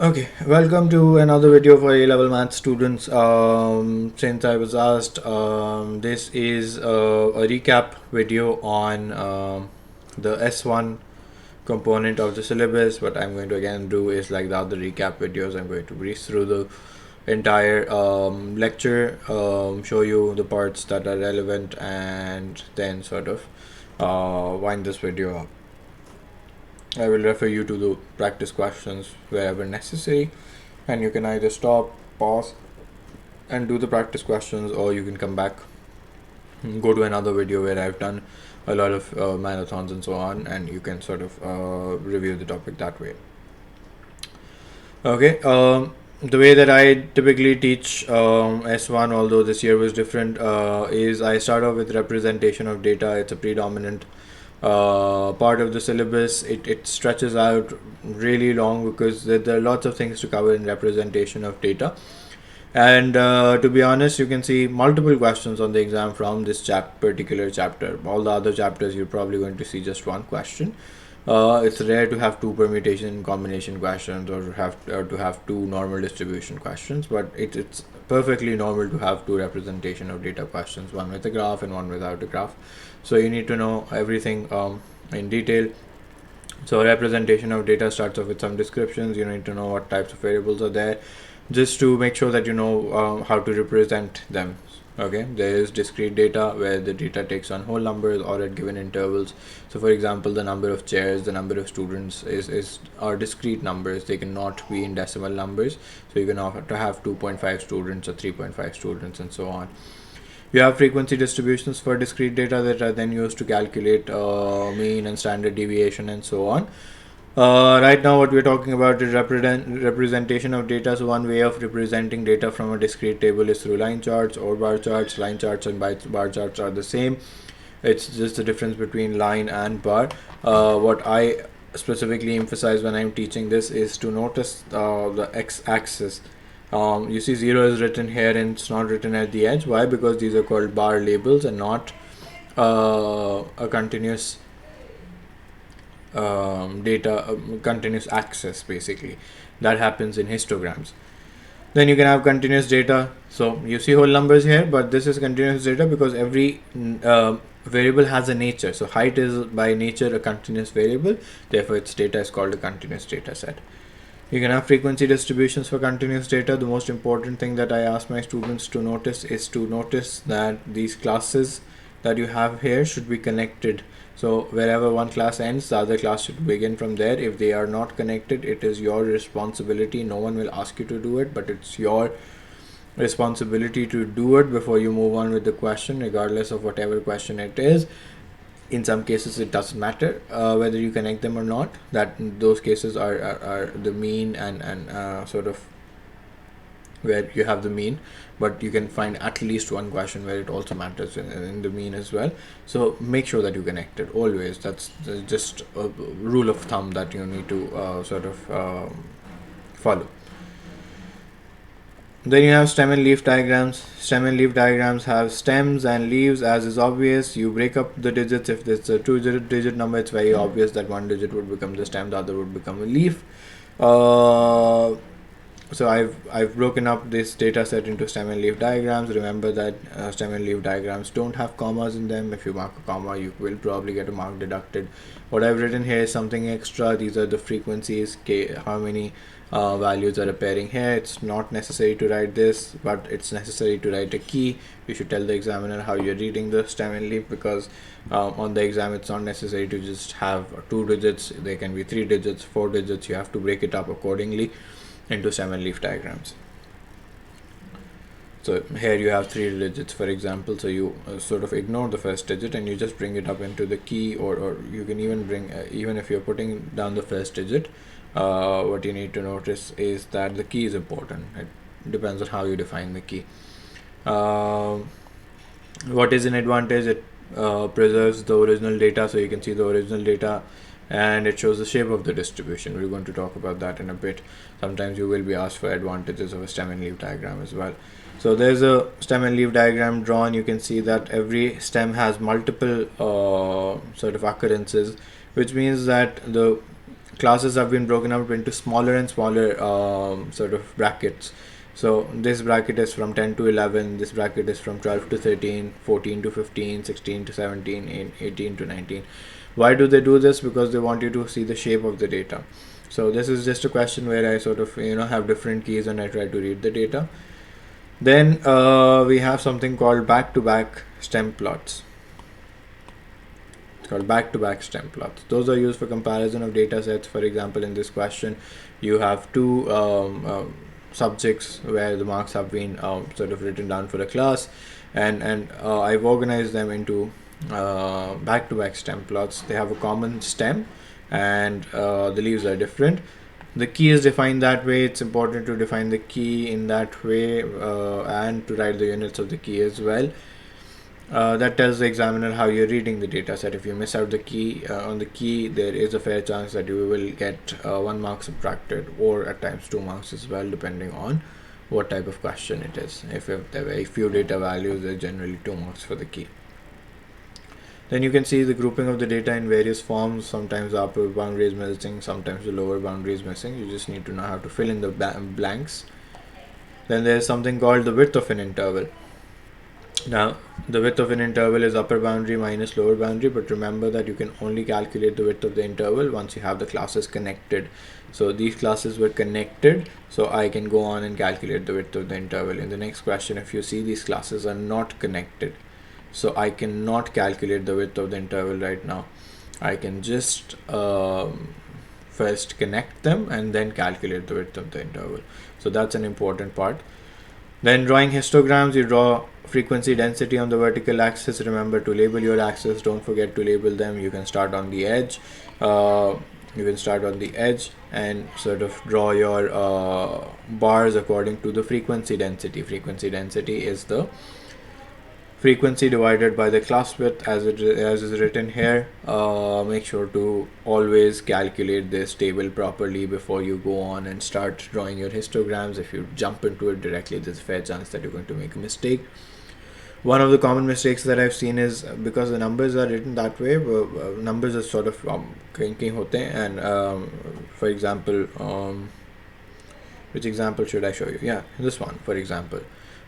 Okay, welcome to another video for A-level math students. Since I was asked, this is a recap video on the S1 component of the syllabus. What I'm going to again do is like the other recap videos. I'm going to breeze through the entire lecture, show you the parts that are relevant, and then sort of wind this video up. I will refer you to the practice questions wherever necessary, and you can either stop, pause, and do the practice questions, or you can come back, go to another video where I've done a lot of marathons and so on, and you can sort of review the topic that way. Okay, the way that I typically teach S1, although this year was different, is I start off with representation of data. It's a predominant part of the syllabus. It stretches out really long because there are lots of things to cover in representation of data. And to be honest, you can see multiple questions on the exam from this particular chapter. All the other chapters, you're probably going to see just one question. It's rare to have two permutation and combination questions, or to have two normal distribution questions, but it's perfectly normal to have two representation of data questions, one with a graph and one without a graph. So you need to know everything in detail. So representation of data starts off with some descriptions. You need to know what types of variables are there, just to make sure that you know how to represent them. Okay, there is discrete data where the data takes on whole numbers or at given intervals. So for example, the number of chairs, the number of students are discrete numbers. They cannot be in decimal numbers. So you can have to have 2.5 students or 3.5 students and so on. You have frequency distributions for discrete data that are then used to calculate mean and standard deviation and so on. Right now what we're talking about is representation of data. So one way of representing data from a discrete table is through line charts or bar charts. Line charts and bar charts are the same. It's just the difference between line and bar. What I specifically emphasize when I'm teaching this is to notice the x-axis. You see 0 is written here and it's not written at the edge. Why? Because these are called bar labels and not a continuous continuous axis. Basically that happens in histograms. Then you can have continuous data. So you see whole numbers here, but this is continuous data because every variable has a nature. So height is by nature a continuous variable, therefore its data is called a continuous data set. You can have frequency distributions for continuous data. The most important thing that I ask my students to notice is to notice that these classes that you have here should be connected. So wherever one class ends, the other class should begin from there. If they are not connected, it is your responsibility. No one will ask you to do it, but it's your responsibility to do it before you move on with the question, regardless of whatever question it is. In some cases it doesn't matter whether you connect them or not. That those cases are the mean and sort of where you have the mean, but you can find at least one question where it also matters in the mean as well. So make sure that you connect it always. That's just a rule of thumb that you need to sort of follow. Then you have stem and leaf diagrams. Stem and leaf diagrams have stems and leaves, as is obvious. You break up the digits. If it's a two-digit number, it's very obvious that one digit would become the stem, the other would become a leaf. So I've broken up this data set into stem and leaf diagrams. Remember that stem and leaf diagrams don't have commas in them. If you mark a comma, you will probably get a mark deducted. What I've written here is something extra. These are the frequencies, how many values are appearing here. It's not necessary to write this, but it's necessary to write a key. You should tell the examiner how you're reading the stem and leaf, because on the exam it's not necessary to just have two digits. They can be three digits, four digits. You have to break it up accordingly into stem and leaf diagrams. So here you have three digits, for example. So you sort of ignore the first digit and you just bring it up into the key, or you can even bring even if you're putting down the first digit, what you need to notice is that the key is important. It depends on how you define the key. What is an advantage? It preserves the original data, so you can see the original data, and it shows the shape of the distribution. We're going to talk about that in a bit. Sometimes you will be asked for advantages of a stem and leaf diagram as well. So there's a stem and leaf diagram drawn. You can see that every stem has multiple sort of occurrences, which means that the classes have been broken up into smaller and smaller sort of brackets. So this bracket is from 10 to 11, this bracket is from 12 to 13, 14 to 15, 16 to 17, 18 to 19. Why do they do this? Because they want you to see the shape of the data. So this is just a question where I sort of have different keys and I try to read the data. Then we have something called back-to-back stem plots. It's called back-to-back stem plots. Those are used for comparison of data sets. For example, in this question, you have two subjects where the marks have been sort of written down for a class, and I've organized them into back-to-back stem plots. They have a common stem, and the leaves are different. The key is defined that way. It's important to define the key in that way and to write the units of the key as well. That tells the examiner how you're reading the data set. If you miss out the key on the key, there is a fair chance that you will get 1 mark subtracted, or at times 2 marks as well, depending on what type of question it is. If there are very few data values, there's generally 2 marks for the key. Then you can see the grouping of the data in various forms. Sometimes the upper boundary is missing, sometimes the lower boundary is missing. You just need to know how to fill in the blanks. Then there's something called the width of an interval. Now, the width of an interval is upper boundary minus lower boundary, but remember that you can only calculate the width of the interval once you have the classes connected. So these classes were connected, so I can go on and calculate the width of the interval. In the next question, if you see, these classes are not connected, so I cannot calculate the width of the interval right now. I can just first connect them and then calculate the width of the interval. So that's an important part. Then drawing histograms, you draw frequency density on the vertical axis. Remember to label your axis, don't forget to label them. You can start on the edge. And sort of draw your bars according to the frequency density. Frequency density is the frequency divided by the class width, as is written here. Make sure to always calculate this table properly before you go on and start drawing your histograms. If you jump into it directly, there's a fair chance that you're going to make a mistake. One of the common mistakes that I've seen is because the numbers are written that way, numbers are sort of kहीं होते हैं, and for example, which example should I show you? Yeah, this one, for example.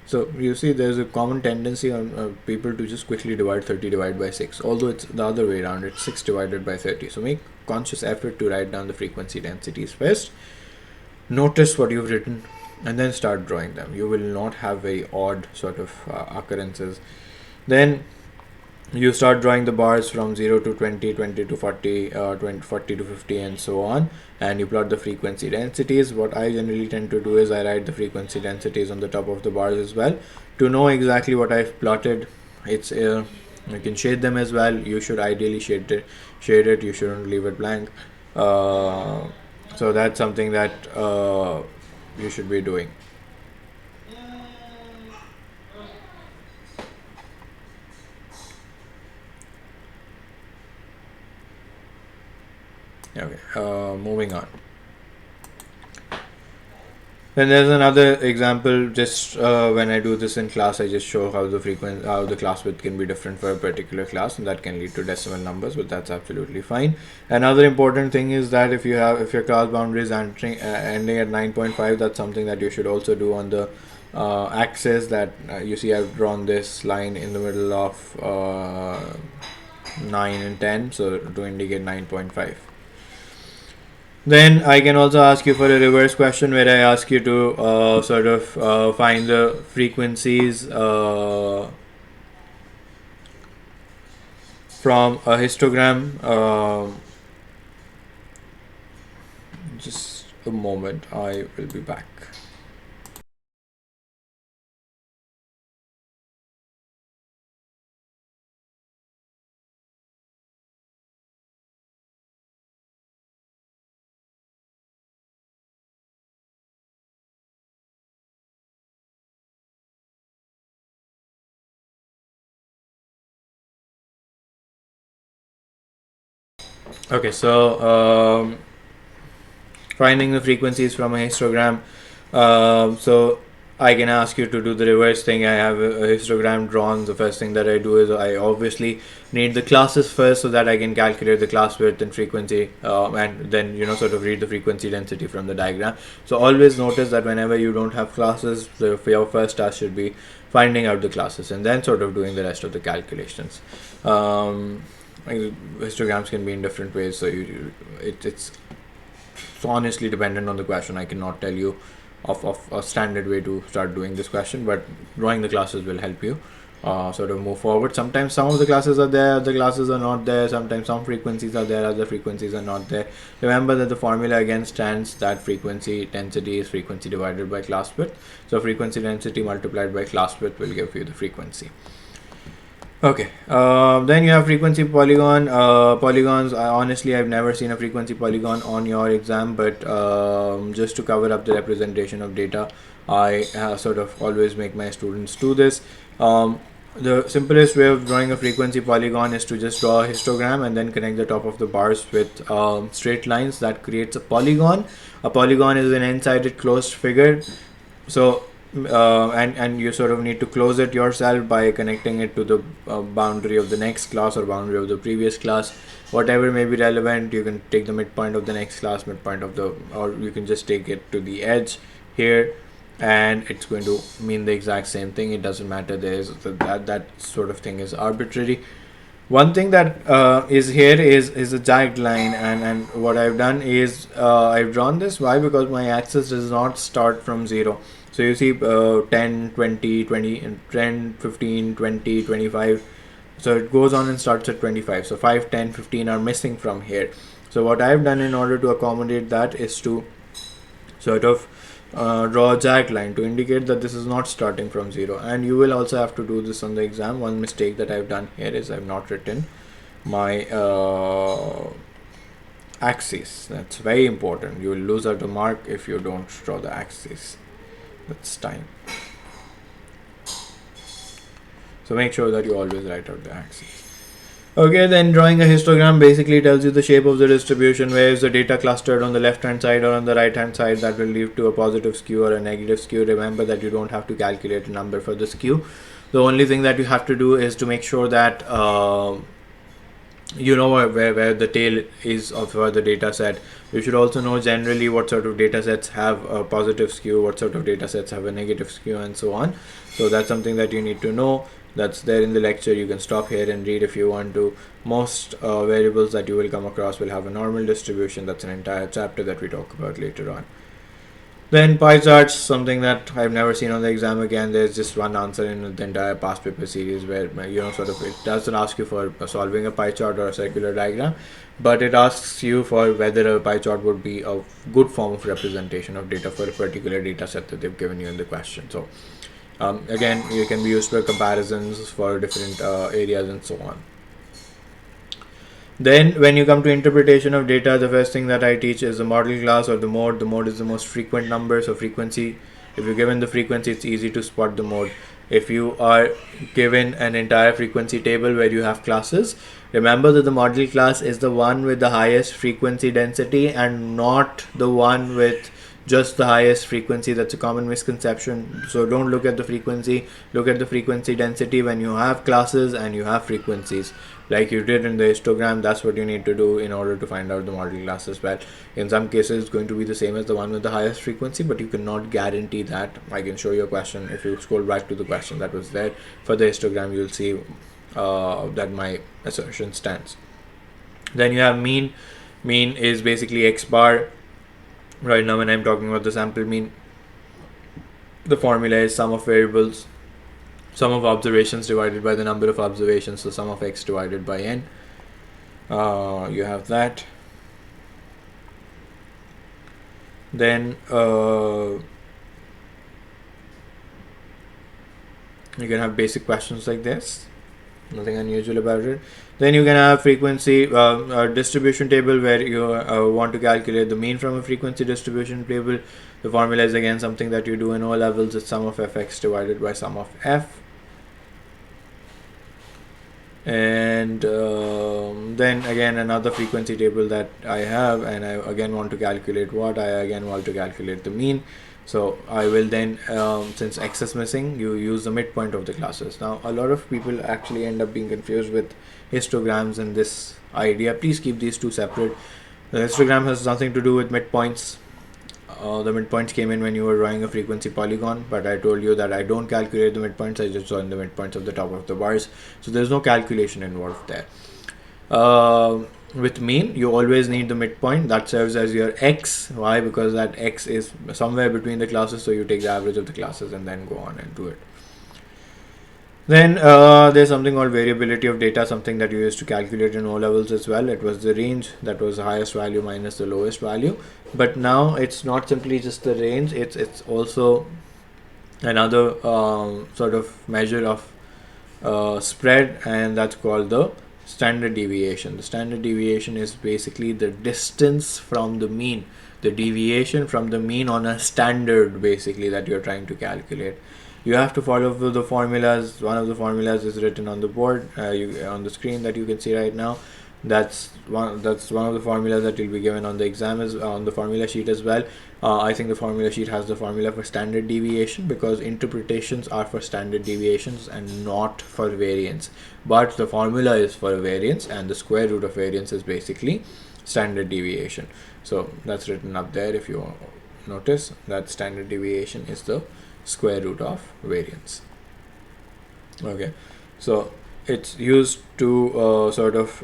So you see there's a common tendency on people to just quickly divide 30 divided by 6, although it's the other way around. It's 6 divided by 30. So make conscious effort to write down the frequency densities first. Notice what you've written and then start drawing them. You will not have very odd sort of occurrences. Then you start drawing the bars from 0 to 20, 20 to 40, 40 to 50, and so on, and you plot the frequency densities. What I generally tend to do is I write the frequency densities on the top of the bars as well. To know exactly what I've plotted, it's you can shade them as well. You should ideally shade it. You shouldn't leave it blank. So that's something that you should be doing. Okay, moving on. Then there's another example. Just when I do this in class, I just show how the class width can be different for a particular class, and that can lead to decimal numbers, but that's absolutely fine. Another important thing is that if your class boundary is ending at 9.5, that's something that you should also do on the axis. That you see, I've drawn this line in the middle of 9 and 10, so to indicate 9.5. Then I can also ask you for a reverse question where I ask you to sort of find the frequencies from a histogram. Just a moment, I will be back. Okay, so finding the frequencies from a histogram. So I can ask you to do the reverse thing. I have a histogram drawn. The first thing that I do is I obviously need the classes first so that I can calculate the class width and frequency, and then sort of read the frequency density from the diagram. So always notice that whenever you don't have classes, your first task should be finding out the classes and then sort of doing the rest of the calculations. Histograms can be in different ways, so it's honestly dependent on the question. I cannot tell you of a standard way to start doing this question, but drawing the classes will help you sort of move forward. Sometimes some of the classes are there, other classes are not there. Sometimes some frequencies are there, other frequencies are not there. Remember that the formula again stands that frequency density is frequency divided by class width. So frequency density multiplied by class width will give you the frequency. Okay, then you have frequency polygon. Polygons, honestly, I've never seen a frequency polygon on your exam, but just to cover up the representation of data, I sort of always make my students do this. The simplest way of drawing a frequency polygon is to just draw a histogram and then connect the top of the bars with straight lines. That creates a polygon. A polygon is an n-sided closed figure. So and you sort of need to close it yourself by connecting it to the boundary of the next class or boundary of the previous class. Whatever may be relevant, you can take the midpoint of the next class, midpoint of the, or you can just take it to the edge here, and it's going to mean the exact same thing. It doesn't matter. There's that sort of thing is arbitrary. One thing that is here is a jagged line, and what I've done is I've drawn this. Why? Because my axis does not start from 0. So you see 10, 20, 20, 10, 15, 20, 25. So it goes on and starts at 25. So 5, 10, 15 are missing from here. So what I've done in order to accommodate that is to sort of draw a jagged line to indicate that this is not starting from 0. And you will also have to do this on the exam. One mistake that I've done here is I've not written my axis. That's very important. You will lose out a mark if you don't draw the axis. That's time. So make sure that you always write out the axis. Okay, then drawing a histogram basically tells you the shape of the distribution. Where is the data clustered on the left hand side or on the right hand side? That will lead to a positive skew or a negative skew. Remember that you don't have to calculate a number for the skew. The only thing that you have to do is to make sure that you know where the tail is of the data set. You should also know generally what sort of data sets have a positive skew, what sort of data sets have a negative skew, and so on. So that's something that you need to know. That's there in the lecture. You can stop here and read if you want to. Most variables that you will come across will have a normal distribution. That's an entire chapter that we talk about later on. Then pie charts, something that I've never seen on the exam. Again, there's just one answer in the entire past paper series where sort of it doesn't ask you for solving a pie chart or a circular diagram, but it asks you for whether a pie chart would be a good form of representation of data for a particular data set that they've given you in the question. So again, it can be used for comparisons for different areas and so on. Then when you come to interpretation of data, the first thing that I teach is the model class or the mode. The mode is the most frequent number. So frequency, if you're given the frequency, it's easy to spot the mode. If you are given an entire frequency table where you have classes, remember that the model class is the one with the highest frequency density and not the one with just the highest frequency. That's a common misconception. So don't look at the frequency, look at the frequency density when you have classes and you have frequencies. Like you did in the histogram, that's what you need to do in order to find out the model class as well. In some cases, it's going to be the same as the one with the highest frequency, but you cannot guarantee that. I can show you a question. If you scroll back to the question that was there for the histogram, you'll see that my assertion stands. Then you have mean. Mean is basically x bar. Right now when I'm talking about the sample mean, the formula is sum of variables, sum of observations divided by the number of observations, so sum of x divided by n. You have that. Then you can have basic questions like this, nothing unusual about it. Then you can have frequency distribution table where you want to calculate the mean from a frequency distribution table. The formula is again something that you do in O levels. It's sum of fx divided by sum of f. And then again another frequency table that I have, and I again want to calculate what I again want to calculate the mean. So I will then, since x is missing, you use the midpoint of the classes. Now a lot of people actually end up being confused with histograms and this idea. Please keep these two separate. The histogram has nothing to do with midpoints. The midpoints came in when you were drawing a frequency polygon, but I told you that I don't calculate the midpoints, I just join the midpoints of the top of the bars. So there's no calculation involved there. With mean, you always need the midpoint. That serves as your x. Why? Because that x is somewhere between the classes, so you take the average of the classes and then go on and do it. Then there's something called variability of data, something that you used to calculate in O levels as well. It was the range that was the highest value minus the lowest value. But now it's not simply just the range, it's also another sort of measure of spread, and that's called the standard deviation. The standard deviation is basically the distance from the mean, the deviation from the mean on a standard basically that you're trying to calculate. You have to follow the formulas. One of the formulas is written on the board, on the screen that you can see right now. That's one of the formulas that will be given on the exam, is on the formula sheet as well. I think the formula sheet has the formula for standard deviation, because interpretations are for standard deviations and not for variance. But the formula is for variance, and the square root of variance is basically standard deviation. So that's written up there. If you notice that standard deviation is the square root of variance. Okay, so it's used to sort of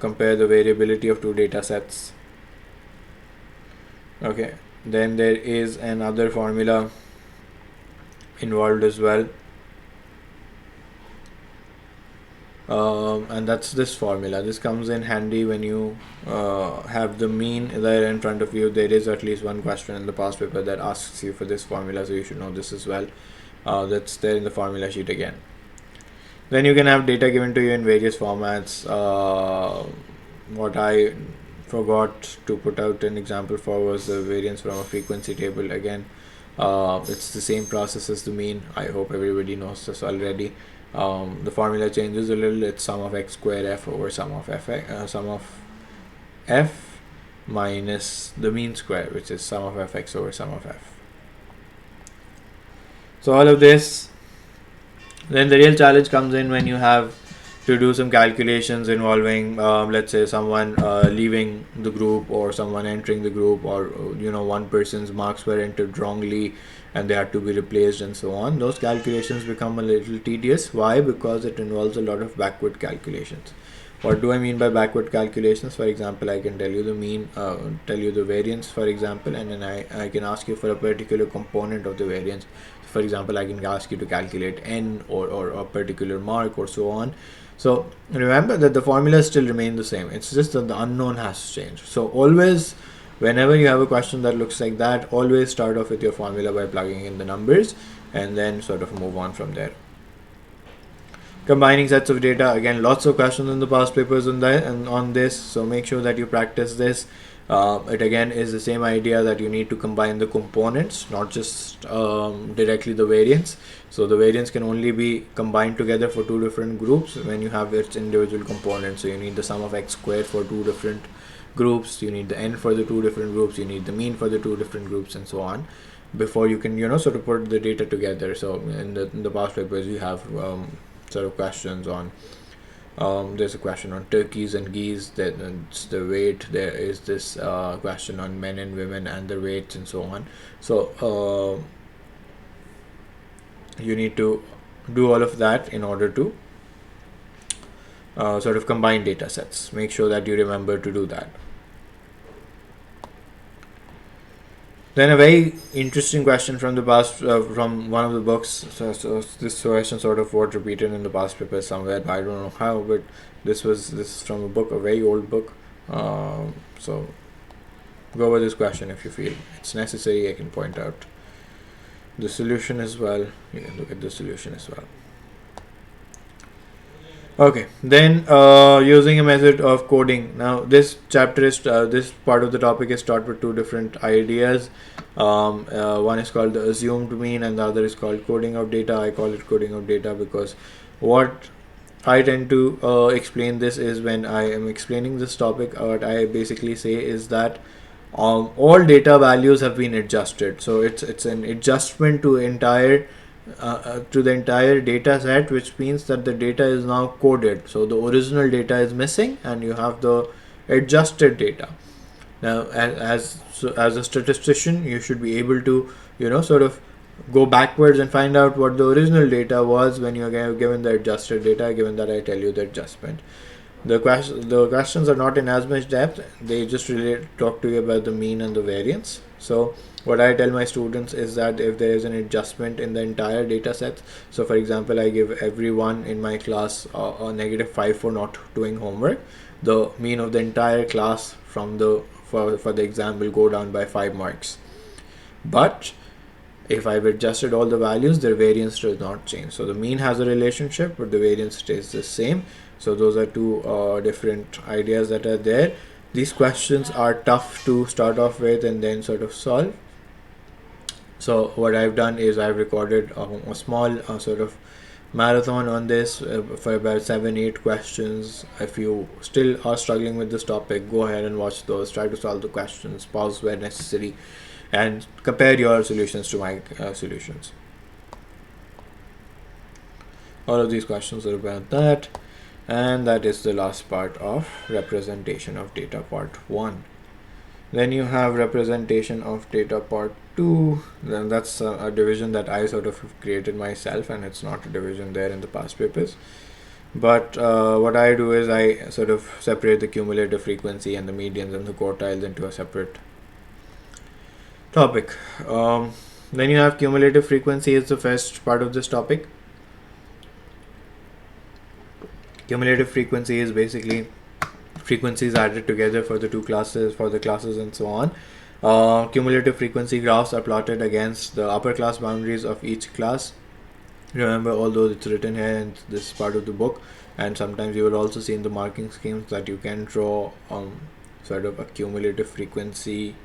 compare the variability of two data sets. Okay, then there is another formula involved as well, and that's this formula. This comes in handy when you have the mean there in front of you. There is at least one question in the past paper that asks you for this formula, so you should know this as well. That's there in the formula sheet again. Then you can have data given to you in various formats. What I forgot to put out an example for was the variance from a frequency table. Again, it's the same process as the mean. I hope everybody knows this already. The formula changes a little. It's sum of x square f over sum of f minus the mean square, which is sum of fx over sum of f. So all of this. Then the real challenge comes in when you have to do some calculations involving, let's say, someone leaving the group or someone entering the group, or one person's marks were entered wrongly and they had to be replaced and so on. Those calculations become a little tedious. Why? Because it involves a lot of backward calculations. What do I mean by backward calculations? For example, I can tell you the mean, tell you the variance, for example, and then I can ask you for a particular component of the variance. For example, I can ask you to calculate n or a particular mark or so on. So remember that the formulas still remain the same. It's just that the unknown has changed. So always, whenever you have a question that looks like that, always start off with your formula by plugging in the numbers and then sort of move on from there. Combining sets of data, again, lots of questions in the past papers on that and on this, so make sure that you practice this. It again is the same idea that you need to combine the components, not just directly the variance. So the variance can only be combined together for two different groups when you have its individual components. So you need the sum of x squared for two different groups, you need the n for the two different groups, you need the mean for the two different groups, and so on, before you can sort of put the data together. So in the past papers you have sort of questions on there's a question on turkeys and geese, then it's the weight. There is this question on men and women and their weights and so on. So you need to do all of that in order to sort of combine data sets. Make sure that you remember to do that. Then a very interesting question from the past, from one of the books. So this question sort of was repeated in the past paper somewhere. I don't know how, but this is from a book, a very old book. So go over this question if you feel it's necessary. I can point out the solution as well. You can look at the solution as well. Okay, then using a method of coding. Now this chapter is this part of the topic is taught with two different ideas. One is called the assumed mean and the other is called coding of data. I call it coding of data because what I tend to explain this is when I am explaining this topic. What I basically say is that all data values have been adjusted. So it's an adjustment to the entire data set, which means that the data is now coded. So the original data is missing, and you have the adjusted data. Now, as a statistician, you should be able to sort of go backwards and find out what the original data was when you are given the adjusted data. Given that I tell you the adjustment, the questions are not in as much depth. They just really talk to you about the mean and the variance. So what I tell my students is that if there is an adjustment in the entire data set, so for example, I give everyone in my class a -5 for not doing homework, the mean of the entire class for the exam will go down by 5 marks. But if I've adjusted all the values, their variance does not change. So the mean has a relationship, but the variance stays the same. So those are two different ideas that are there. These questions are tough to start off with and then sort of solve. So what I've done is I've recorded a small sort of marathon on this for about 7-8 questions. If you still are struggling with this topic, go ahead and watch those. Try to solve the questions, pause where necessary, and compare your solutions to my solutions. All of these questions are about that, and that is the last part of representation of data part 1. Then you have representation of data part 2. Then that's a division that I sort of created myself, and it's not a division there in the past papers. But what I do is I sort of separate the cumulative frequency and the medians and the quartiles into a separate topic. Then you have cumulative frequency is the first part of this topic. Cumulative frequency is basically frequencies added together for the classes and so on. Cumulative frequency graphs are plotted against the upper class boundaries of each class. Remember, although it's written here in this part of the book, and sometimes you will also see in the marking schemes that you can draw sort of a cumulative frequency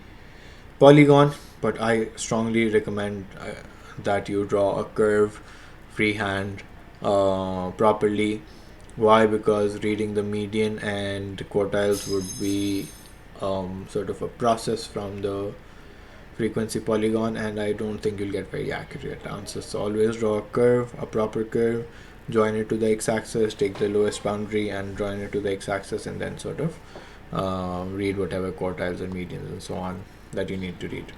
polygon, but I strongly recommend that you draw a curve freehand properly. Why? Because reading the median and quartiles would be sort of a process from the frequency polygon, and I don't think you'll get very accurate answers. So always draw a curve, a proper curve, join it to the x-axis, take the lowest boundary and join it to the x-axis, and then sort of read whatever quartiles and medians and so on that you need to read.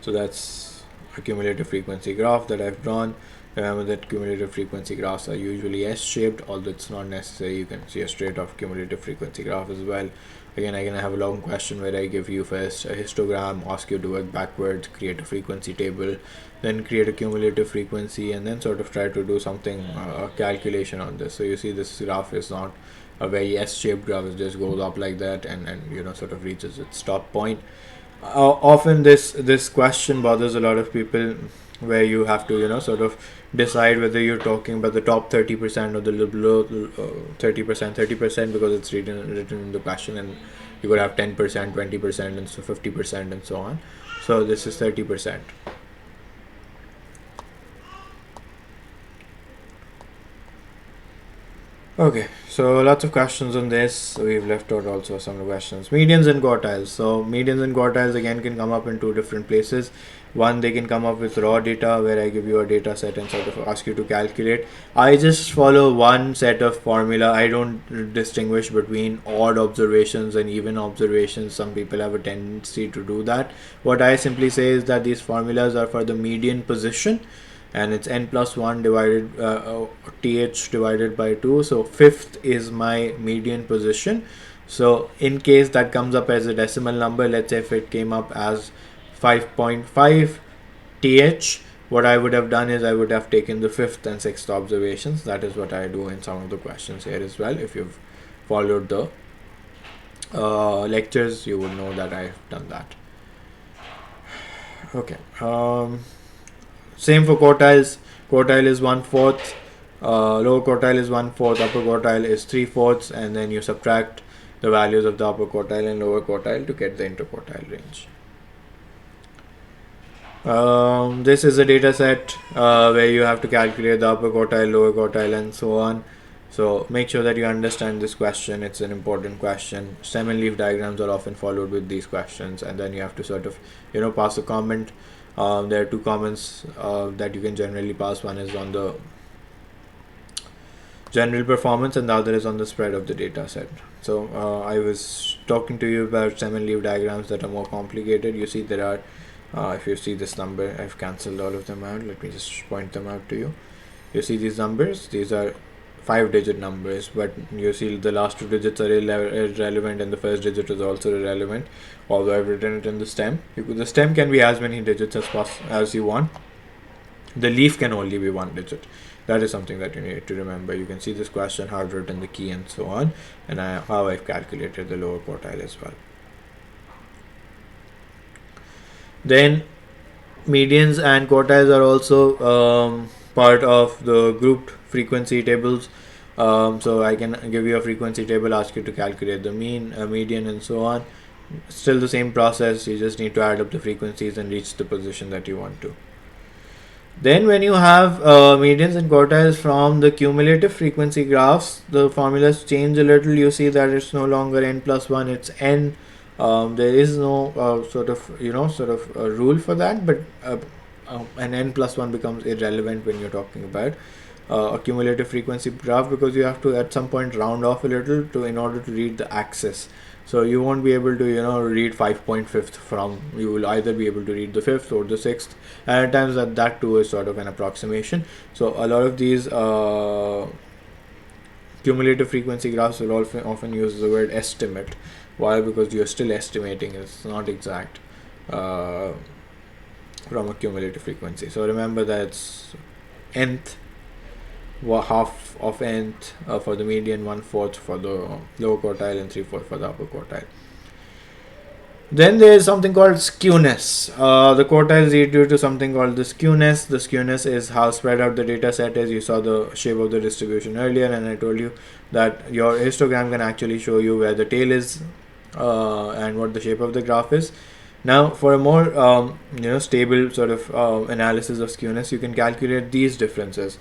So that's a cumulative frequency graph that I've drawn. Remember that cumulative frequency graphs are usually S-shaped, although it's not necessary. You can see a straight off cumulative frequency graph as well. Again, I'm going to have a long question where I give you first a histogram, ask you to work backwards, create a frequency table, then create a cumulative frequency, and then sort of try to do something, a calculation on this. So you see this graph is not a very S-shaped graph. It just goes up like that and sort of reaches its top point. Often this question bothers a lot of people, where you have to sort of decide whether you're talking about the top 30% or the below 30%, because it's written in the question, and you could have 10%, 20%, and so 50% and so on. So this is 30%. Okay, so lots of questions on this. So we've left out also some questions. Medians and quartiles. So medians and quartiles again can come up in two different places. One, they can come up with raw data, where I give you a data set and sort of ask you to calculate. I just follow one set of formula. I don't distinguish between odd observations and even observations. Some people have a tendency to do that. What I simply say is that these formulas are for the median position, and it's n+1 divided th divided by 2. So fifth is my median position. So in case that comes up as a decimal number, let's say if it came up as 5.5 th, what I would have done is I would have taken the fifth and sixth observations. That is what I do in some of the questions here as well. If you've followed the lectures, you would know that I've done that. Okay. Same for quartiles. Quartile is 1/4, lower quartile is 1/4, upper quartile is 3/4, and then you subtract the values of the upper quartile and lower quartile to get the interquartile range. This is a data set where you have to calculate the upper quartile, lower quartile, and so on. So make sure that you understand this question. It's an important question. Stem and leaf diagrams are often followed with these questions, and then you have to sort of, pass a comment. There are two comments that you can generally pass. One is on the general performance, and the other is on the spread of the data set. So I was talking to you about stem and leaf diagrams that are more complicated. You see there are, if you see this number, I've cancelled all of them out. Let me just point them out to you. You see these numbers, these are 5-digit numbers, but you see the last 2 digits are irrelevant and the first digit is also irrelevant, although I've written it in the stem. The stem can be as many digits as you want. The leaf can only be 1 digit. That is something that you need to remember. You can see this question, how I've written the key and so on, and how I've calculated the lower quartile as well. Then medians and quartiles are also part of the grouped frequency tables. So I can give you a frequency table, ask you to calculate the mean, median, and so on. Still the same process. You just need to add up the frequencies and reach the position that you want to. Then when you have medians and quartiles from the cumulative frequency graphs, the formulas change a little. You see that it's no longer n+1, it's n. There is no sort of a rule for that, but an n+1 becomes irrelevant when you're talking about a cumulative frequency graph, because you have to at some point round off a little in order to read the axis. So you won't be able to read 5.5 from, you will either be able to read the 5th or the 6th, and at times that too is sort of an approximation. So a lot of these cumulative frequency graphs will often use the word estimate. Why? Because you're still estimating, it's not exact from a cumulative frequency. So remember that it's nth, half of nth for the median, 1/4 for the lower quartile, and 3/4 for the upper quartile. Then there is something called skewness. The quartiles lead due to something called the skewness. The skewness is how spread out the data set is. You saw the shape of the distribution earlier, and I told you that your histogram can actually show you where the tail is and what the shape of the graph is. Now, for a more stable sort of analysis of skewness, you can calculate these differences: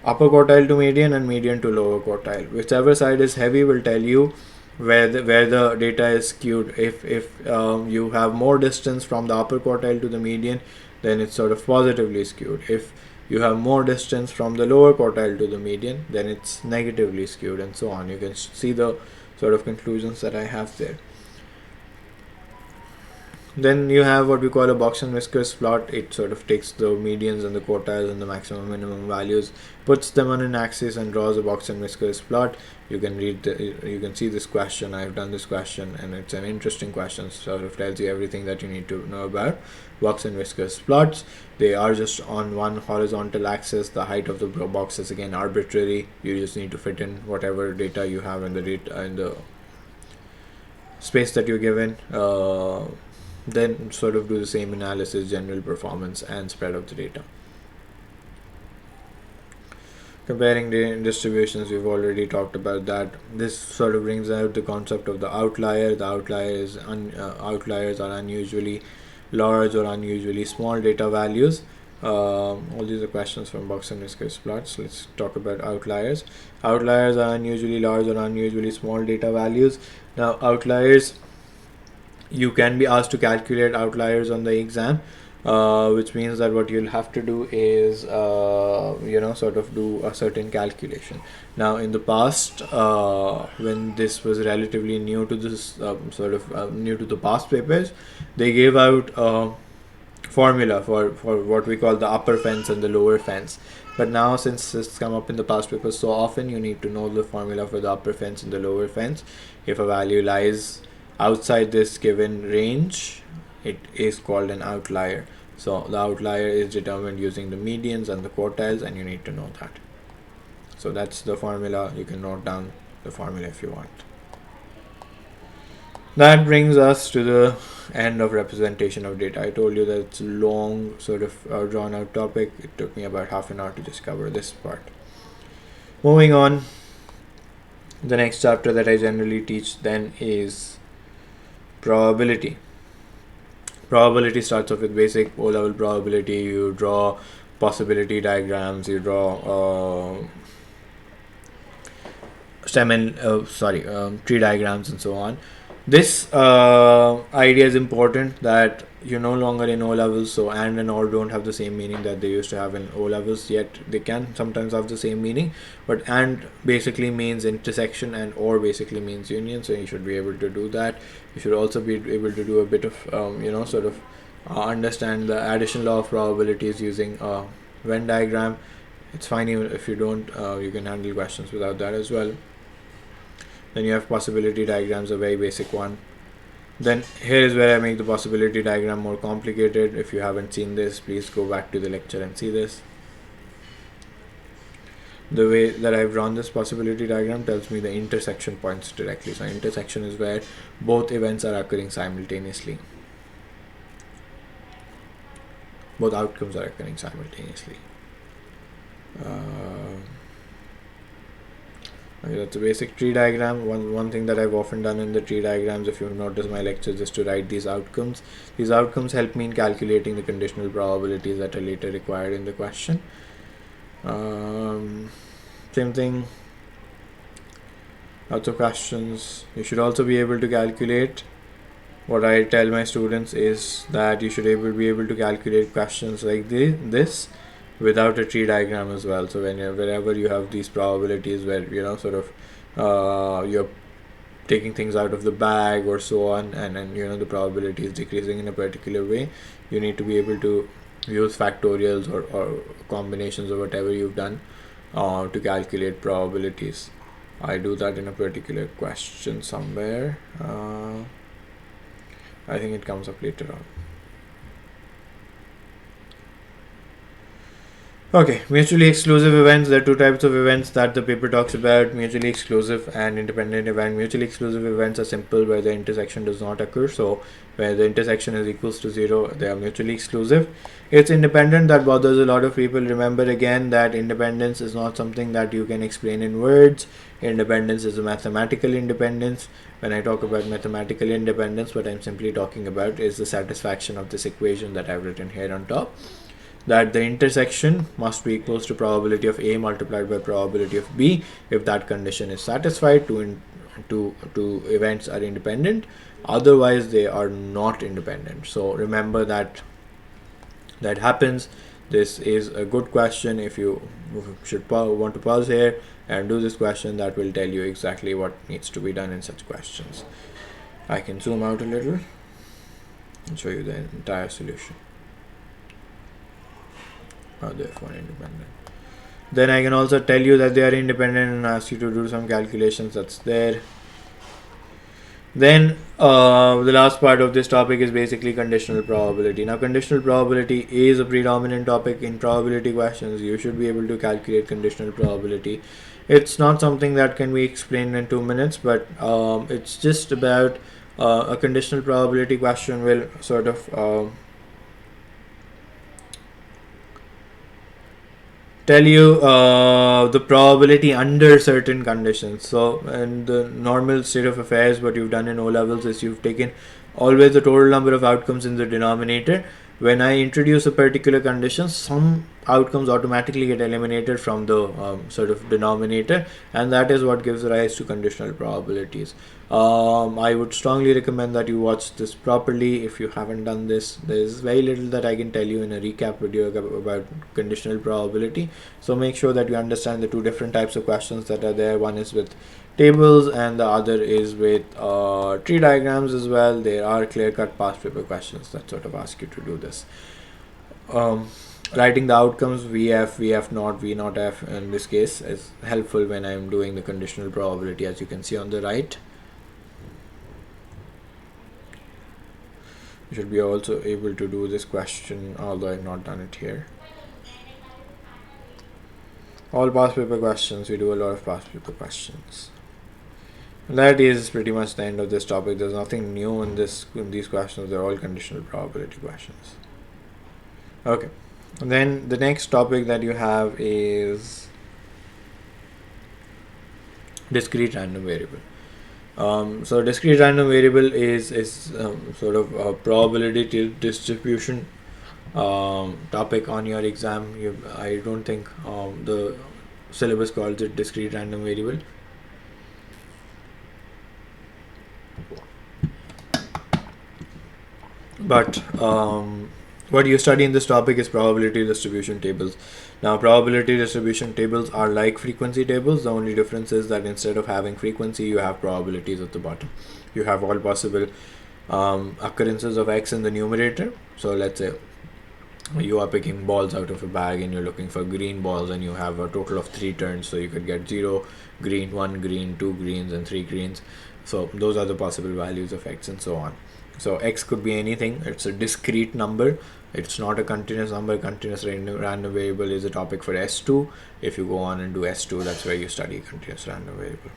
upper quartile to median and median to lower quartile. Whichever side is heavy will tell you where the data is skewed. If you have more distance from the upper quartile to the median, then it's sort of positively skewed. If you have more distance from the lower quartile to the median, then it's negatively skewed, and so on. You can see the sort of conclusions that I have there. Then you have what we call a box and whiskers plot. It sort of takes the medians and the quartiles and the maximum minimum values, puts them on an axis, and draws a box and whiskers plot. You can you can see this question. I've done this question, and it's an interesting question. Sort of tells you everything that you need to know about box and whiskers plots. They are just on one horizontal axis. The height of the box is again arbitrary. You just need to fit in whatever data you have in the space that you're given. Then sort of do the same analysis, general performance, and spread of the data. Comparing the distributions, we've already talked about that. This sort of brings out the concept of the outlier. The outliers are unusually large or unusually small data values. All these are questions from box and whiskers plots. Let's talk about outliers. Outliers are unusually large or unusually small data values. Now, outliers, you can be asked to calculate outliers on the exam, which means that what you'll have to do is sort of do a certain calculation. Now, in the past, when this was relatively new to this new to the past papers, they gave out formula for what we call the upper fence and the lower fence. But now, since it's come up in the past papers so often, you need to know the formula for the upper fence and the lower fence. If a value lies outside this given range, it is called an outlier. So the outlier is determined using the medians and the quartiles, and you need to know that. So that's the formula. You can note down the formula if you want. That brings us to the end of representation of data. I told you that it's a long, sort of drawn out topic. It took me about half an hour to just cover this part. Moving on, the next chapter that I generally teach then is probability. Probability starts off with basic O-level probability. You draw possibility diagrams, you draw tree diagrams and so on. This idea is important, that you're no longer in O levels, so and or don't have the same meaning that they used to have in O levels, yet they can sometimes have the same meaning. But and basically means intersection, and or basically means union, so you should be able to do that. You should also be able to do a bit of understand the addition law of probabilities using a Venn diagram. It's fine even if you don't, you can handle questions without that as well. Then you have possibility diagrams, a very basic one. Then here is where I make the possibility diagram more complicated. If you haven't seen this, please go back to the lecture and see this. The way that I've drawn this possibility diagram tells me the intersection points directly. So intersection is where both events are occurring simultaneously. Both outcomes are occurring simultaneously. Okay, that's a basic tree diagram. One thing that I've often done in the tree diagrams, if you've noticed my lectures, is to write these outcomes. These outcomes help me in calculating the conditional probabilities that are later required in the question. Same thing, lots of questions. You should also be able to calculate. What I tell my students is that you should be able to calculate questions like this without a tree diagram as well. So wherever you have these probabilities where you're taking things out of the bag or so on, and the probability is decreasing in a particular way, you need to be able to use factorials or combinations of whatever you've done to calculate probabilities. I do that in a particular question somewhere. I think it comes up later on. Okay, mutually exclusive events. There are two types of events that the paper talks about: mutually exclusive and independent event. Mutually exclusive events are simple, where the intersection does not occur. So where the intersection is equals to 0, they are mutually exclusive. It's independent that bothers a lot of people. Remember again that independence is not something that you can explain in words. Independence is a mathematical independence. When I talk about mathematical independence, what I'm simply talking about is the satisfaction of this equation that I've written here on top, that the intersection must be equals to probability of A multiplied by probability of B. If that condition is satisfied, two events are independent, otherwise they are not independent. So remember that happens. This is a good question. If you want to pause here and do this question, that will tell you exactly what needs to be done in such questions. I can zoom out a little and show you the entire solution. Therefore independent. Then I can also tell you that they are independent and ask you to do some calculations. That's there. Then the last part of this topic is basically conditional probability. Now conditional probability is a predominant topic in probability questions. You should be able to calculate conditional probability. It's not something that can be explained in 2 minutes, but it's just about a conditional probability question will sort of tell you the probability under certain conditions. So in the normal state of affairs, what you've done in O levels is you've taken always the total number of outcomes in the denominator. When I introduce a particular condition, some outcomes automatically get eliminated from the sort of denominator, and that is what gives rise to conditional probabilities. I would strongly recommend that you watch this properly. If you haven't done this, there's very little that I can tell you in a recap video about conditional probability. So make sure that you understand the two different types of questions that are there. One is with tables and the other is with tree diagrams as well. There are clear-cut past paper questions that sort of ask you to do this. Writing the outcomes VF not V not F in this case is helpful when I'm doing the conditional probability, as you can see on the right. You should be also able to do this question, although I've not done it here. All past paper questions, we do a lot of past paper questions. That is pretty much the end of this topic. There's nothing new in these questions. They're all conditional probability questions. Okay, and then the next topic that you have is discrete random variable. So discrete random variable is sort of a probability distribution topic on your exam. I don't think the syllabus calls it discrete random variable. But what you study in this topic is probability distribution tables. Now, probability distribution tables are like frequency tables. The only difference is that instead of having frequency, you have probabilities at the bottom. You have all possible occurrences of x in the numerator. So let's say you are picking balls out of a bag and you're looking for green balls, and you have a total of 3 turns, so you could get 0 green, 1 green, 2 greens, and 3 greens. So those are the possible values of x and so on. So x could be anything. It's a discrete number. It's not a continuous number. Continuous random variable is a topic for S2. If you go on and do S2, that's where you study continuous random variable.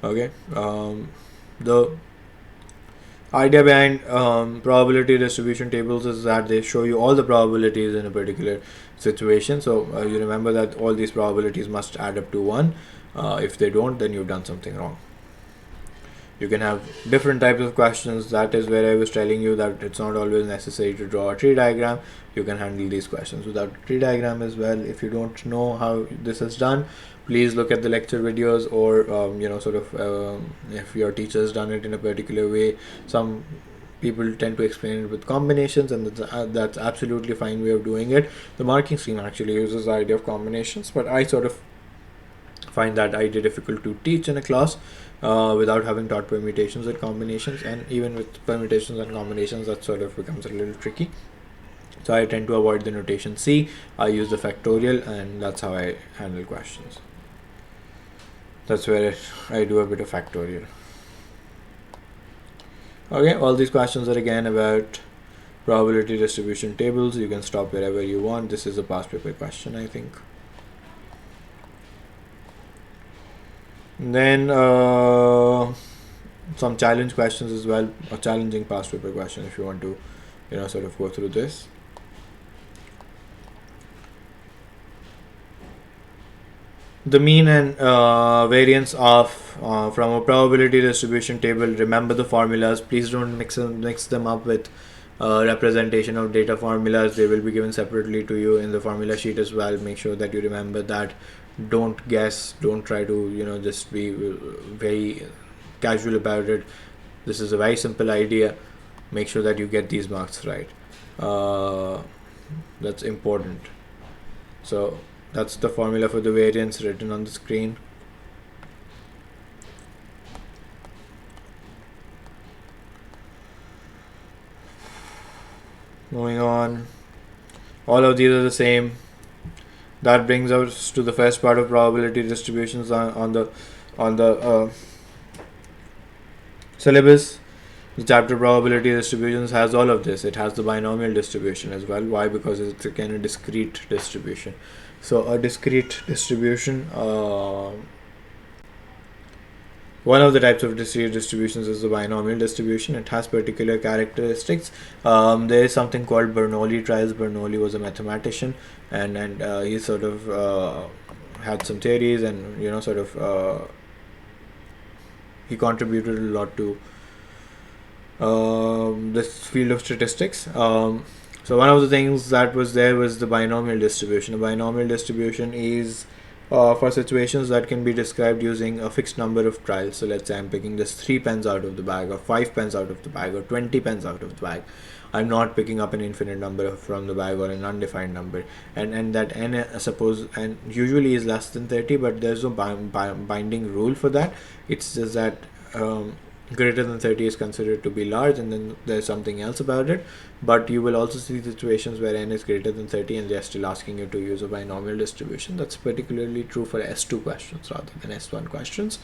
Okay. The idea behind probability distribution tables is that they show you all the probabilities in a particular situation. So you remember that all these probabilities must add up to 1. If they don't, then you've done something wrong. You can have different types of questions. That is where I was telling you that it's not always necessary to draw a tree diagram. You can handle these questions without a tree diagram as well. If you don't know how this is done, please look at the lecture videos, or if your teacher has done it in a particular way. Some people tend to explain it with combinations, and that's absolutely fine way of doing it. The marking scheme actually uses the idea of combinations, but I sort of find that idea difficult to teach in a class without having taught permutations and combinations, and even with permutations and combinations that sort of becomes a little tricky. So I tend to avoid the notation C. I use the factorial, and that's how I handle questions. That's where I do a bit of factorial. Okay, all these questions are again about probability distribution tables. You can stop wherever you want. This is a past paper question, I think. Then some challenge questions as well, or challenging past paper question if you want to, sort of go through this. The mean and variance of from a probability distribution table. Remember the formulas. Please don't mix them up with representation of data formulas. They will be given separately to you in the formula sheet as well. Make sure that you remember that. Don't guess. Don't try to just be very casual about it. This is a very simple idea. Make sure that you get these marks right. That's important. So that's the formula for the variance written on the screen. Moving on, all of these are the same. That brings us to the first part of probability distributions on the syllabus. The chapter probability distributions has all of this. It has the binomial distribution as well. Why? Because it's again a discrete distribution. So a discrete distribution, one of the types of discrete distributions is the binomial distribution. It has particular characteristics. There is something called Bernoulli trials. Bernoulli was a mathematician, and he sort of had some theories, and he contributed a lot to this field of statistics. So one of the things that was there was the binomial distribution. A binomial distribution is for situations that can be described using a fixed number of trials. So let's say I'm picking just 3 pens out of the bag, or 5 pens out of the bag, or 20 pens out of the bag. I'm not picking up an infinite number from the bag or an undefined number, and that n suppose and usually is less than 30, but there's no binding rule for that. It's just that greater than 30 is considered to be large, and then there's something else about it. But you will also see situations where n is greater than 30 and they're still asking you to use a binomial distribution. That's particularly true for S2 questions rather than S1 questions.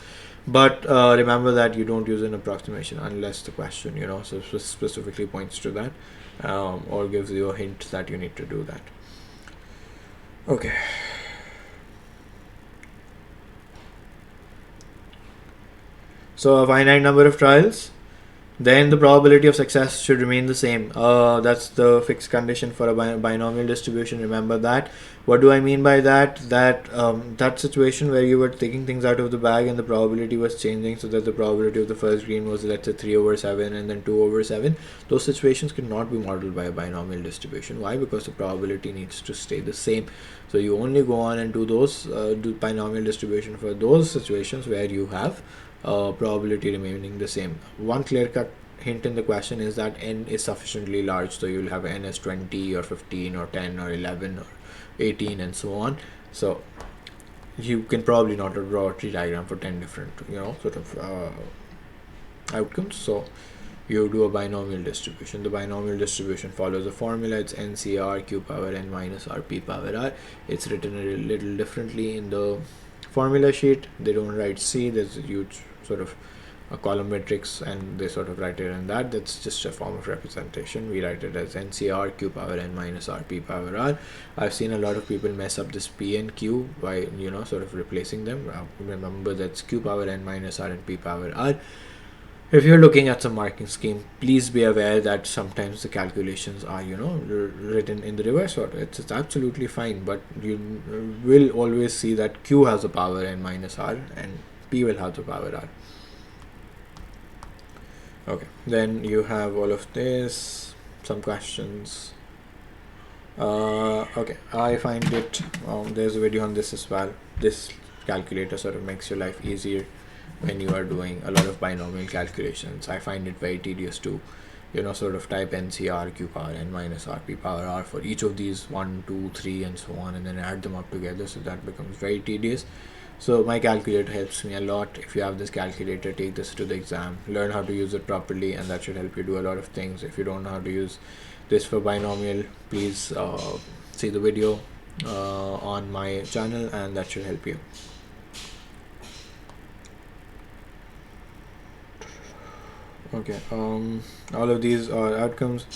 But remember that you don't use an approximation unless the question specifically points to that, or gives you a hint that you need to do that. Okay. So a finite number of trials. then the probability of success should remain the same. That's the fixed condition for a binomial distribution. Remember that. What do I mean by that? That situation where you were taking things out of the bag and the probability was changing, so that the probability of the first green was, let's say, 3/7 and then 2/7. Those situations cannot be modeled by a binomial distribution. Why? Because the probability needs to stay the same. So you only go on and do those do binomial distribution for those situations where you have probability remaining the same. One clear-cut hint in the question is that n is sufficiently large, so you'll have n as 20 or 15 or 10 or 11 or 18 and so on. So you can probably not draw a tree diagram for 10 different sort of outcomes. So you do a binomial distribution. The binomial distribution follows a formula. It's NCR q power n minus r p power r. It's written a little differently in the formula sheet. They don't write C. There's a huge sort of a column matrix, and they sort of write it in that. That's just a form of representation. We write it as NCR q power n minus r p power r. I've seen a lot of people mess up this p and q by sort of replacing them. Remember, that's q power n minus r and p power r. If you're looking at some marking scheme, please be aware that sometimes the calculations are written in the reverse order. It's absolutely fine, but you will always see that q has the power n minus r and p will have the power r. Okay, then you have all of this, some questions. Okay, I find it, there's a video on this as well. This calculator sort of makes your life easier when you are doing a lot of binomial calculations. I find it very tedious to sort of type NCR q power n minus r p power r for each of these 1, 2, 3 and so on, and then add them up together. So that becomes very tedious. So my calculator helps me a lot. If you have this calculator, take this to the exam, learn how to use it properly, and that should help you do a lot of things. If you don't know how to use this for binomial, please see the video on my channel, and that should help you. Okay, all of these are outcomes.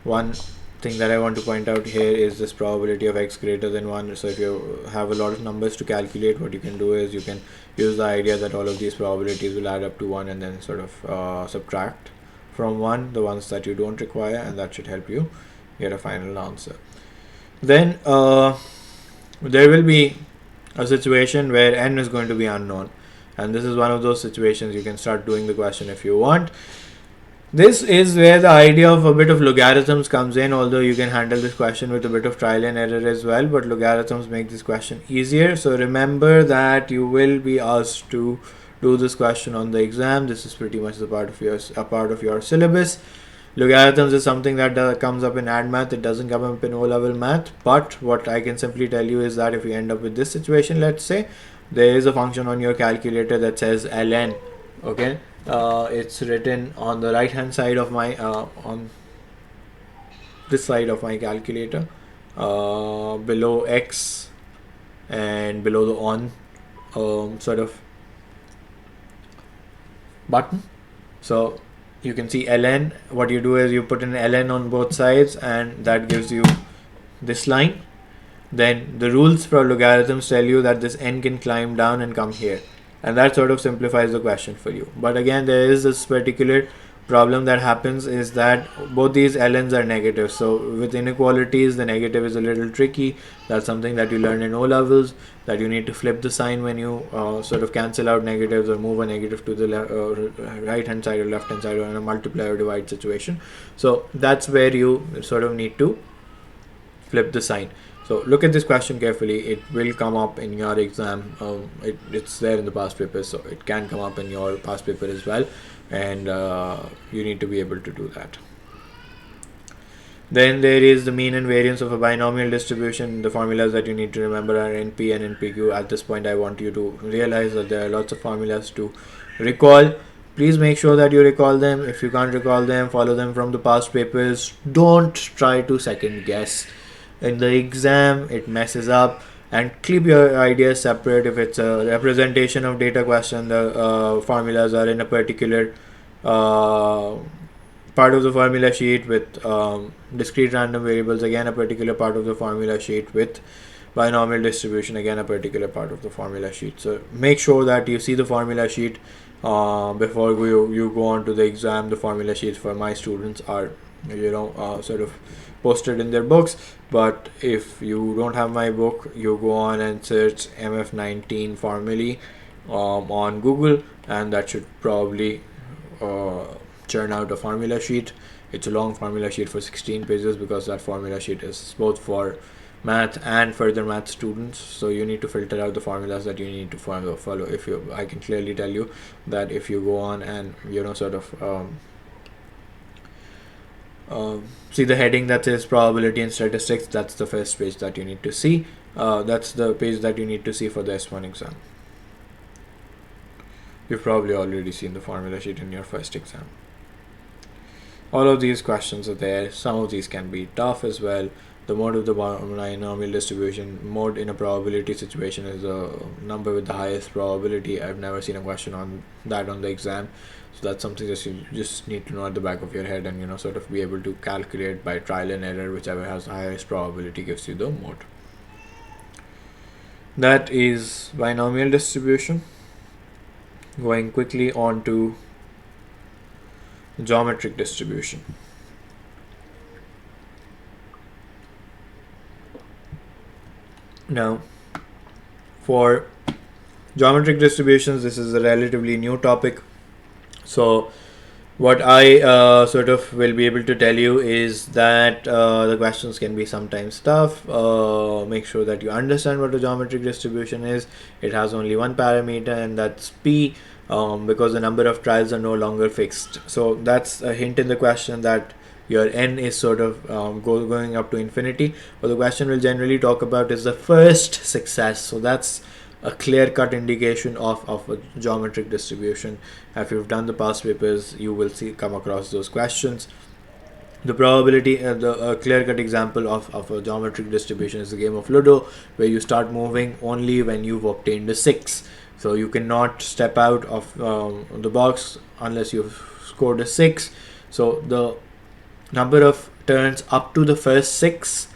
One thing that I want to point out here is this probability of x greater than 1. So if you have a lot of numbers to calculate, what you can do is you can use the idea that all of these probabilities will add up to 1, and then sort of subtract from 1 the ones that you don't require, and that should help you get a final answer. Then there will be a situation where n is going to be unknown, and this is one of those situations. You can start doing the question if you want. This is where the idea of a bit of logarithms comes in, although you can handle this question with a bit of trial and error as well, but logarithms make this question easier. So remember that you will be asked to do this question on the exam. This is pretty much a part of your syllabus. Logarithms is something that comes up in ad math. It doesn't come up in O-level math, but what I can simply tell you is that if you end up with this situation, let's say there is a function on your calculator that says ln. Okay, it's written on the right hand side of my on this side of my calculator, below x and below the on sort of button. So you can see ln. What you do is you put an ln on both sides, and that gives you this line. Then the rules for logarithms tell you that this n can climb down and come here, and that sort of simplifies the question for you. But again, there is this particular problem that happens, is that both these ln's are negative. So with inequalities, the negative is a little tricky. That's something that you learn in O levels, that you need to flip the sign when you sort of cancel out negatives or move a negative to the right hand side or left hand side, or in a multiply or divide situation. So that's where you sort of need to flip the sign. So look at this question carefully. It will come up in your exam. It's there in the past papers, so it can come up in your past paper as well, and you need to be able to do that. Then there is the mean and variance of a binomial distribution. The formulas that you need to remember are NP and NPQ. At this point, I want you to realize that there are lots of formulas to recall. Please make sure that you recall them. If you can't recall them, follow them from the past papers. Don't try to second guess. In the exam, it messes up, and keep your ideas separate. If it's a representation of data question, the formulas are in a particular part of the formula sheet. With discrete random variables, again a particular part of the formula sheet. With binomial distribution, again a particular part of the formula sheet. So make sure that you see the formula sheet before you go on to the exam. The formula sheets for my students are sort of posted in their books, but if you don't have my book, you go on and search MF19 formulae on Google, and that should probably uh, churn out a formula sheet. It's a long formula sheet for 16 pages, because that formula sheet is both for math and further math students, so you need to filter out the formulas that you need to follow. If you I can clearly tell you that if you go on and see the heading that says probability and statistics, that's the first page that you need to see. That's the page that you need to see for the S1 exam. You've probably already seen the formula sheet in your first exam. All of these questions are there. Some of these can be tough as well. The mode of the binomial distribution, mode in a probability situation is a number with the highest probability. I've never seen a question on that on the exam, so that's something that you just need to know at the back of your head, and sort of be able to calculate by trial and error. Whichever has the highest probability gives you the mode. That is binomial distribution. Going quickly on to geometric distribution. Now, for geometric distributions, this is a relatively new topic. So what I sort of will be able to tell you is that the questions can be sometimes tough. Make sure that you understand what a geometric distribution is. It has only one parameter, and that's P, because the number of trials are no longer fixed. So that's a hint in the question that your n is sort of going up to infinity. What the question will generally talk about is the first success. So that's a clear-cut indication of a geometric distribution. If you've done the past papers, you will come across those questions. The probability, the clear-cut example of a geometric distribution is the game of Ludo, where you start moving only when you've obtained a 6. So you cannot step out of the box unless you've scored a 6. So the number of turns up to the first 6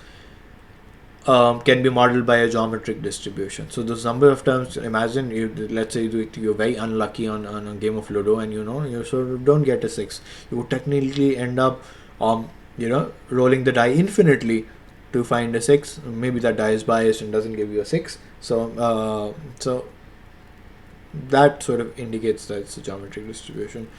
can be modeled by a geometric distribution. So this number of terms, imagine let's say you're very unlucky on a game of Ludo, and you sort of don't get a 6. You would technically end up rolling the die infinitely to find a 6. Maybe that die is biased and doesn't give you a 6. So that sort of indicates that it's a geometric distribution.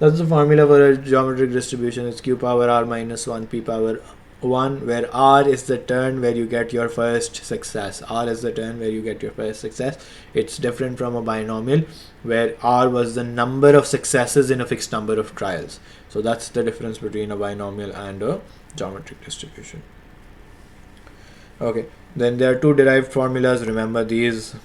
That's the formula for a geometric distribution. It's q power r minus 1 p power 1, where r is the turn where you get your first success. R is the turn where you get your first success. It's different from a binomial, where r was the number of successes in a fixed number of trials. So that's the difference between a binomial and a geometric distribution. Okay, then there are two derived formulas. Remember these.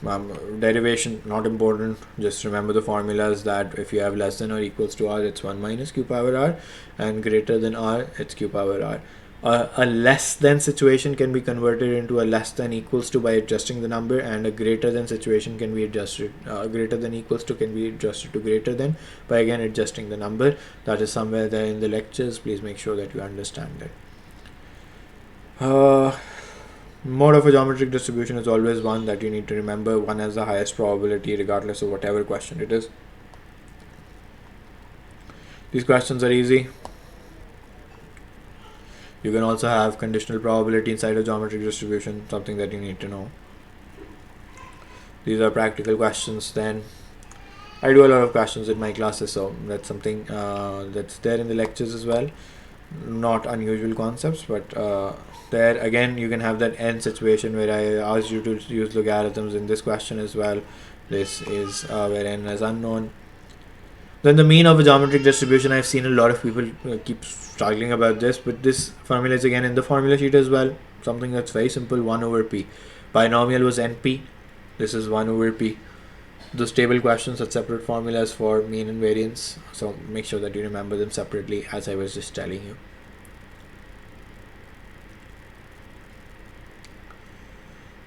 Derivation not important, just remember the formulas, that if you have less than or equals to r, it's 1 minus q power r, and greater than r, it's q power r. A less than situation can be converted into a less than equals to by adjusting the number, and a greater than situation can be adjusted, greater than equals to can be adjusted to greater than by again adjusting the number. That is somewhere there in the lectures. Please make sure that you understand that. Mode of a geometric distribution is always one that you need to remember. One has the highest probability regardless of whatever question it is. These questions are easy. You can also have conditional probability inside a geometric distribution, something that you need to know. These are practical questions. Then I do a lot of questions in my classes, so that's something that's there in the lectures as well. Not unusual concepts, but there again you can have that n situation where I asked you to use logarithms in this question as well. This is where n is unknown. Then the mean of a geometric distribution, I've seen a lot of people keep struggling about this, but this formula is again in the formula sheet as well. Something that's very simple, 1 over p. Binomial was np. This is 1 over p. Those table questions are separate formulas for mean and variance, so make sure that you remember them separately, as I was just telling you.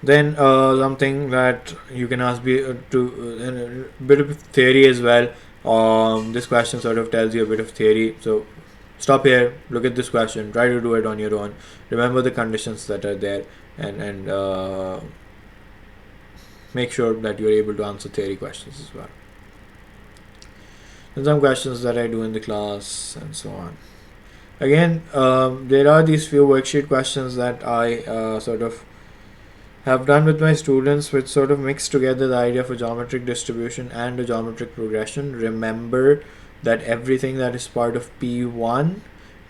Then something that you can ask to a bit of theory as well. This question sort of tells you a bit of theory, so stop here, look at this question, try to do it on your own, remember the conditions that are there, and make sure that you're able to answer theory questions as well. and some questions that I do in the class, and so on. Again, there are these few worksheet questions that I sort of have done with my students, which sort of mix together the idea of a geometric distribution and a geometric progression. Remember that everything that is part of P1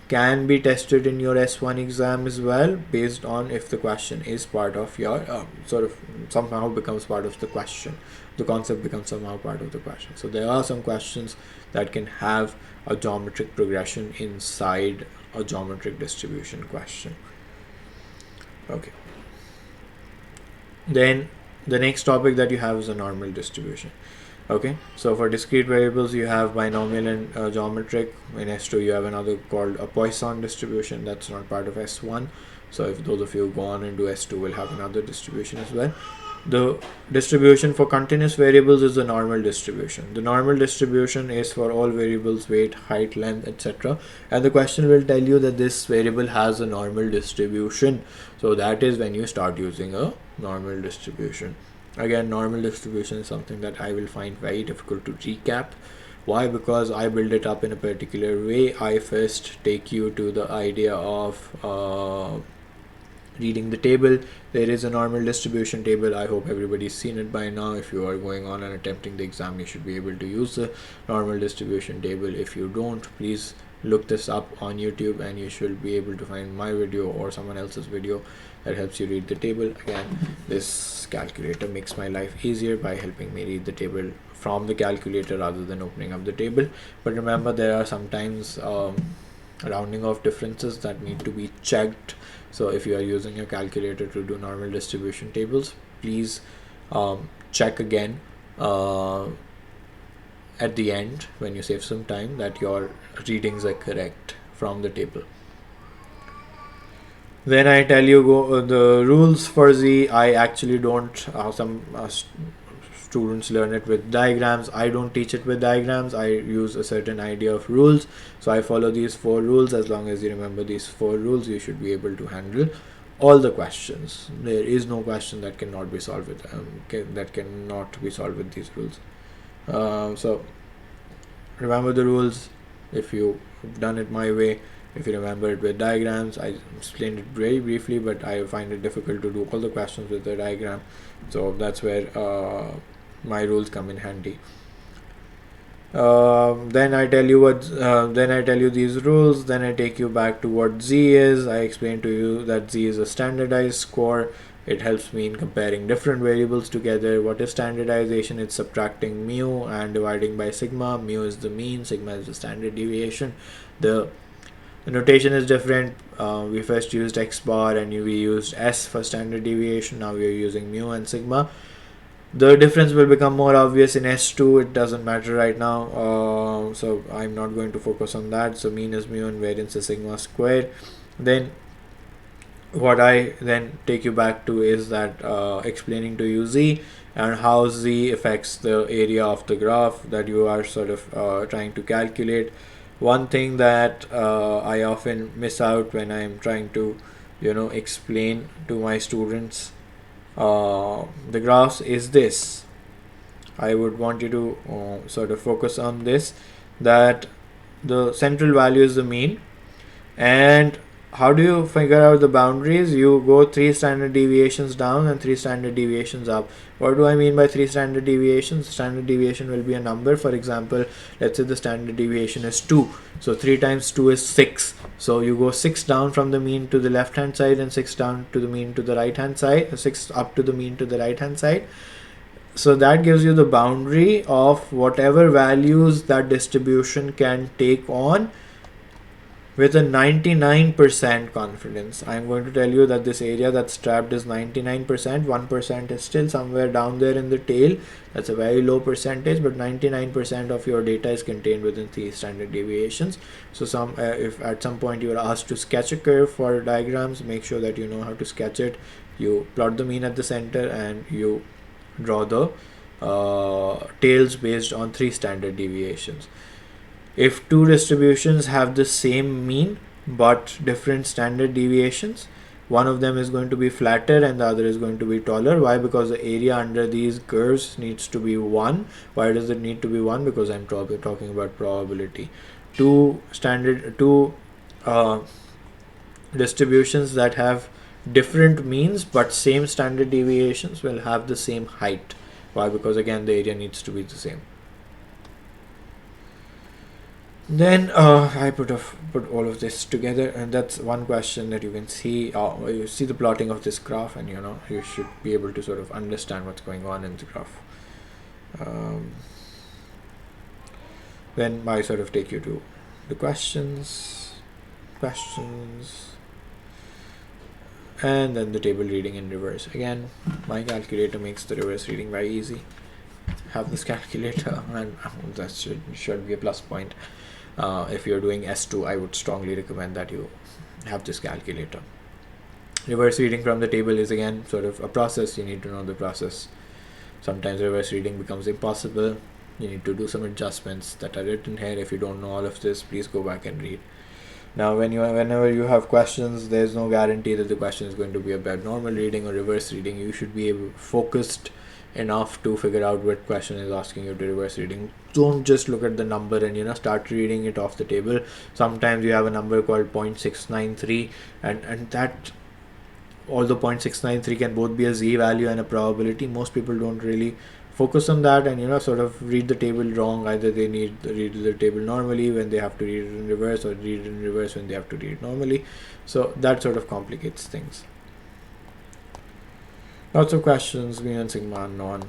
can be tested in your S1 exam as well, based on if the question is part of your sort of somehow becomes part of the question. The concept becomes somehow part of the question. So there are some questions that can have a geometric progression inside a geometric distribution question. Okay. Then the next topic that you have is a normal distribution. Okay, so for discrete variables you have binomial and geometric. In S2 you have another called a Poisson distribution. That's not part of S1, so if those of you go on and do S2 will have another distribution as well. The distribution for continuous variables is the normal distribution. The normal distribution is for all variables, weight, height, length, etc., and the question will tell you that this variable has a normal distribution. So that is when you start using a normal distribution. Again, normal distribution is something that I will find very difficult to recap. Why? Because I build it up in a particular way. I first take you to the idea of reading the table. There is a normal distribution table. I hope everybody's seen it by now. If you are going on and attempting the exam, you should be able to use the normal distribution table. If you don't, please look this up on YouTube and you should be able to find my video or someone else's video that helps you read the table. Again, this calculator makes my life easier by helping me read the table from the calculator rather than opening up the table. But remember, there are sometimes rounding off differences that need to be checked. So if you are using your calculator to do normal distribution tables, please check again at the end when you save some time that your readings are correct from the table. Then I tell you the rules for Z. I actually don't. Some students learn it with diagrams. I don't teach it with diagrams. I use a certain idea of rules. So I follow these 4 rules. As long as you remember these 4 rules, you should be able to handle all the questions. There is no question that cannot be solved with these rules. So remember the rules. If you've done it my way, if you remember it with diagrams, I explained it very briefly, but I find it difficult to do all the questions with the diagram. So that's where my rules come in handy. Then I tell you these rules. Then I take you back to what Z is. I explain to you that Z is a standardized score. It helps me in comparing different variables together. What is standardization? It's subtracting mu and dividing by sigma. Mu is the mean, sigma is the standard deviation. The notation is different. We first used x bar and we used s for standard deviation. Now we are using mu and sigma. The difference will become more obvious in S2. It doesn't matter right now, so I'm not going to focus on that. So mean is mu and variance is sigma square. Then what I then take you back to is that explaining to you Z and how Z affects the area of the graph that you are sort of trying to calculate. One thing that I often miss out when I'm trying to explain to my students the graphs is this. I would want you to sort of focus on this, that the central value is the mean. And how do you figure out the boundaries? You go 3 standard deviations down and 3 standard deviations up. What do I mean by 3 standard deviations? Standard deviation will be a number. For example, let's say the standard deviation is 2. So 3 times 2 is 6. So you go 6 down from the mean to the left hand side and 6 down to the mean to the right hand side, 6 up to the mean to the right hand side. So that gives you the boundary of whatever values that distribution can take on with a 99% confidence. I'm going to tell you that this area that's trapped is 99%. 1% is still somewhere down there in the tail. That's a very low percentage, but 99% of your data is contained within 3 standard deviations. So if at some point you are asked to sketch a curve for diagrams, make sure that you know how to sketch it. You plot the mean at the center and you draw the tails based on 3 standard deviations. If 2 distributions have the same mean but different standard deviations, one of them is going to be flatter and the other is going to be taller. Why? Because the area under these curves needs to be 1. Why does it need to be 1? Because I'm talking about probability. Two distributions that have different means but same standard deviations will have the same height. Why? Because again the area needs to be the same. Then I put all of this together, and that's one question that you can see. You see the plotting of this graph, and you should be able to sort of understand what's going on in the graph. Then I sort of take you to the questions, and then the table reading in reverse. Again, my calculator makes the reverse reading very easy. Have this calculator, and that should be a plus point. If you're doing S2, I would strongly recommend that you have this calculator. Reverse reading from the table is again sort of a process. You need to know the process. Sometimes reverse reading becomes impossible. You need to do some adjustments that are written here. If you don't know all of this, please go back and read. Now, whenever you have questions, there's no guarantee that the question is going to be about normal reading or reverse reading. You should be focused enough to figure out what question is asking you to reverse reading. Don't just look at the number and start reading it off the table. Sometimes you have a number called 0.693, and that, although 0.693 can both be a z value and a probability, most people don't really focus on that and sort of read the table wrong. Either they need to read the table normally when they have to read it in reverse, or read it in reverse when they have to read it normally. So that sort of complicates things. Lots of questions, mean and sigma unknown.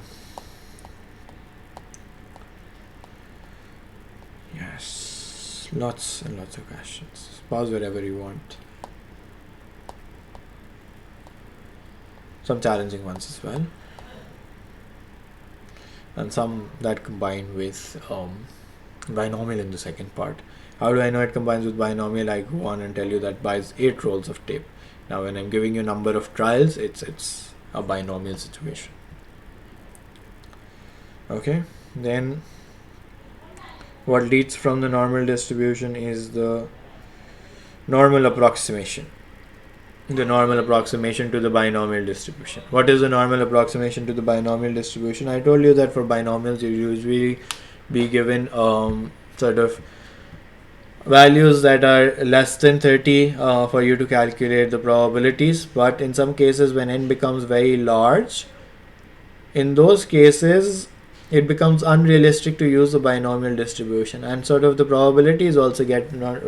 Yes, lots and lots of questions. Pause wherever you want. Some challenging ones as well. And some that combine with binomial in the second part. How do I know it combines with binomial? I go on and tell you that buys 8 rolls of tape. Now when I'm giving you number of trials, it's a binomial situation. Okay, then what leads from the normal distribution is the normal approximation. The normal approximation to the binomial distribution. What is the normal approximation to the binomial distribution? I told you that for binomials you usually be given sort of values that are less than 30 for you to calculate the probabilities, but in some cases when n becomes very large, in those cases it becomes unrealistic to use the binomial distribution, and sort of the probabilities also get not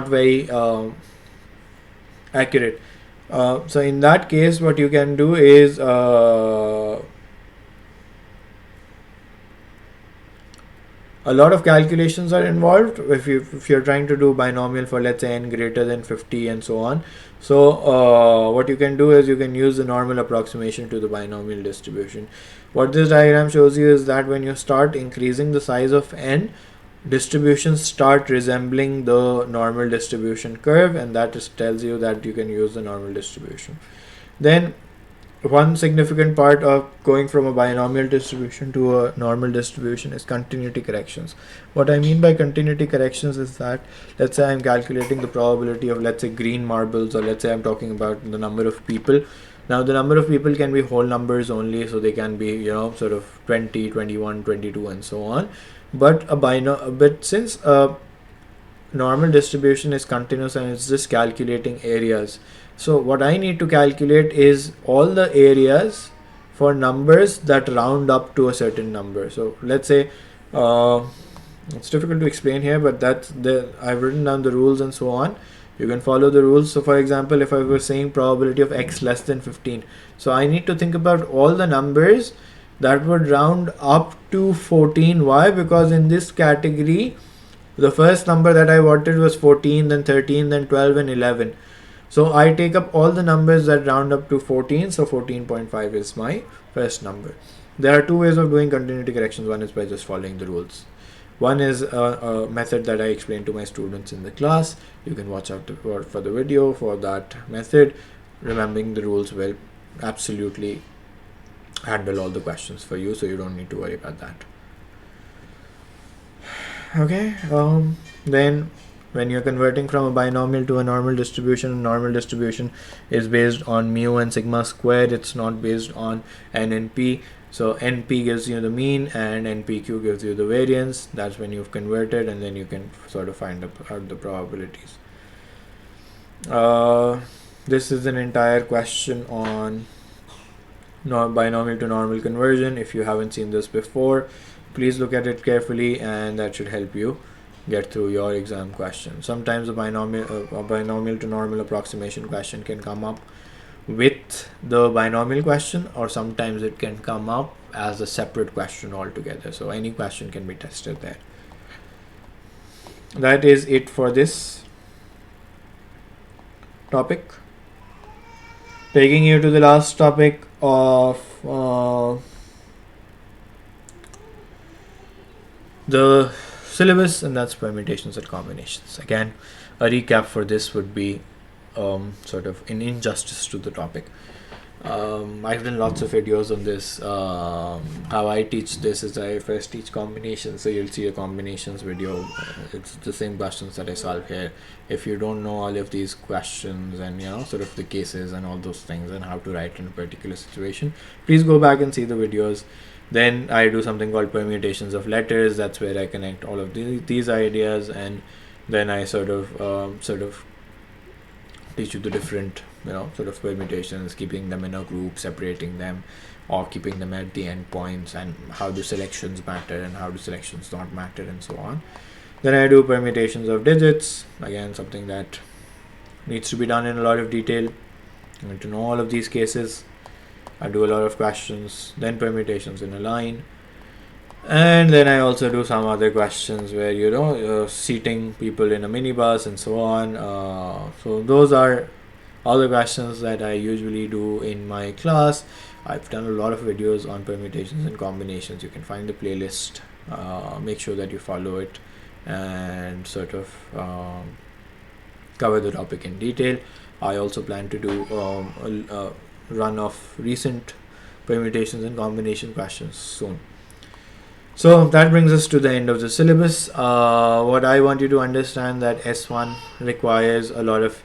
very accurate. So in that case what you can do is a lot of calculations are involved if you're trying to do binomial for, let's say, n greater than 50 and so on. So what you can do is you can use the normal approximation to the binomial distribution. What this diagram shows you is that when you start increasing the size of n, distributions start resembling the normal distribution curve, and that just tells you that you can use the normal distribution. Then one significant part of going from a binomial distribution to a normal distribution is continuity corrections. What I mean by continuity corrections is that, let's say I'm calculating the probability of, let's say, green marbles, or let's say I'm talking about the number of people. Now the number of people can be whole numbers only, so they can be sort of 20, 21, 22 and so on. But since a normal distribution is continuous and it's just calculating areas, so what I need to calculate is all the areas for numbers that round up to a certain number. So let's say it's difficult to explain here, but I've written down the rules and so on. You can follow the rules. So for example, if I was saying probability of x less than 15, so I need to think about all the numbers that would round up to 14. Why? Because in this category the first number that I wanted was 14, then 13, then 12 and 11. So I take up all the numbers that round up to 14. So 14.5 is my first number. There are two ways of doing continuity corrections. One is by just following the rules. One is a method that I explain to my students in the class. You can watch out for the video for that method. Remembering the rules will absolutely handle all the questions for you, so you don't need to worry about that. Okay, then When you're converting from a binomial to a normal distribution is based on mu and sigma squared. It's not based on n and p. So np gives you the mean and npq gives you the variance. That's when you've converted, and then you can sort of find out the probabilities. This is an entire question on binomial to normal conversion. If you haven't seen this before, please look at it carefully, and that should help you get through your exam question. Sometimes a binomial to normal approximation question can come up with the binomial question, or sometimes it can come up as a separate question altogether. So any question can be tested there. That is it for this topic. Taking you to the last topic of the syllabus, and that's permutations and combinations. Again, a recap for this would be sort of an injustice to the topic. I've done lots of videos on this. How I teach this is I first teach combinations, so you'll see a combinations video. It's the same questions that I solve here. If you don't know all of these questions and sort of the cases and all those things and how to write in a particular situation, please go back and see the videos. Then I do something called permutations of letters. That's where I connect all of these ideas, and then I sort of teach you the different sort of permutations, keeping them in a group, separating them, or keeping them at the end points, and how do selections matter and how do selections not matter, and so on. Then I do permutations of digits, again something that needs to be done in a lot of detail. I need to know all of these cases. I do a lot of questions, then permutations in a line, and then I also do some other questions where you're seating people in a minibus and so on. So those are all the questions that I usually do in my class. I've done a lot of videos on permutations and combinations. You can find the playlist. Make sure that you follow it and sort of cover the topic in detail. I also plan to do a run of recent permutations and combination questions soon. So that brings us to the end of the syllabus. What I want you to understand that S1 requires a lot of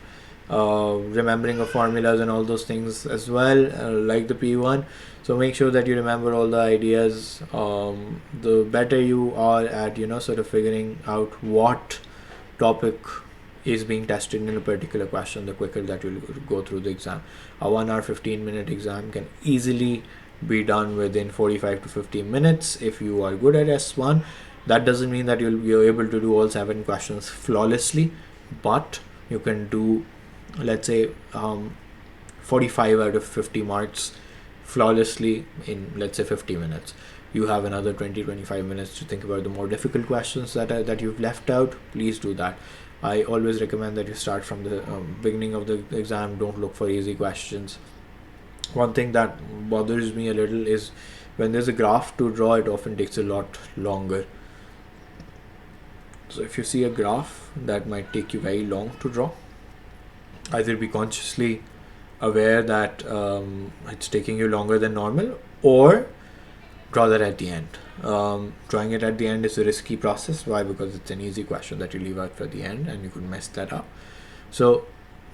remembering of formulas and all those things as well, like the P1. So make sure that you remember all the ideas. The better you are at sort of figuring out what topic is being tested in a particular question, the quicker that you'll go through the exam. A 1 hour 15-minute exam can easily be done within 45 to 50 minutes if you are good at S1. That doesn't mean that you'll be able to do all 7 questions flawlessly, but you can do, let's say, 45 out of 50 marks flawlessly in, let's say, 50 minutes. You have another 20-25 minutes to think about the more difficult questions that you've left out. Please do that. I always recommend that you start from the beginning of the exam. Don't look for easy questions. One thing that bothers me a little is when there's a graph to draw, it often takes a lot longer. So if you see a graph that might take you very long to draw, either be consciously aware that it's taking you longer than normal, or draw that at the end. Drawing it at the end is a risky process. Why? Because it's an easy question that you leave out for the end and you could mess that up. So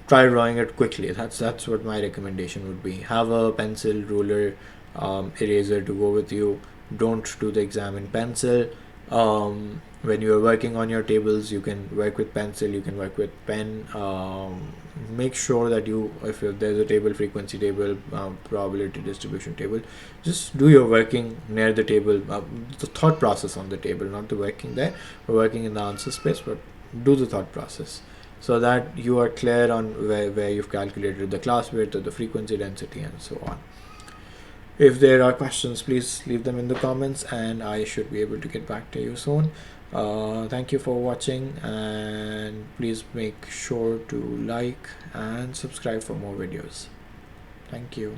try drawing it quickly. That's what my recommendation would be. Have a pencil, ruler, eraser to go with you. Don't do the exam in pencil. When you are working on your tables, you can work with pencil, you can work with pen. Make sure that if there's a table, frequency table, probability distribution table, just do your working near the table, the thought process on the table, not the working there, or working in the answer space, but do the thought process, so that you are clear on where you've calculated the class width or the frequency density and so on. If there are questions, please leave them in the comments and I should be able to get back to you soon. Thank you for watching, and please make sure to like and subscribe for more videos. Thank you.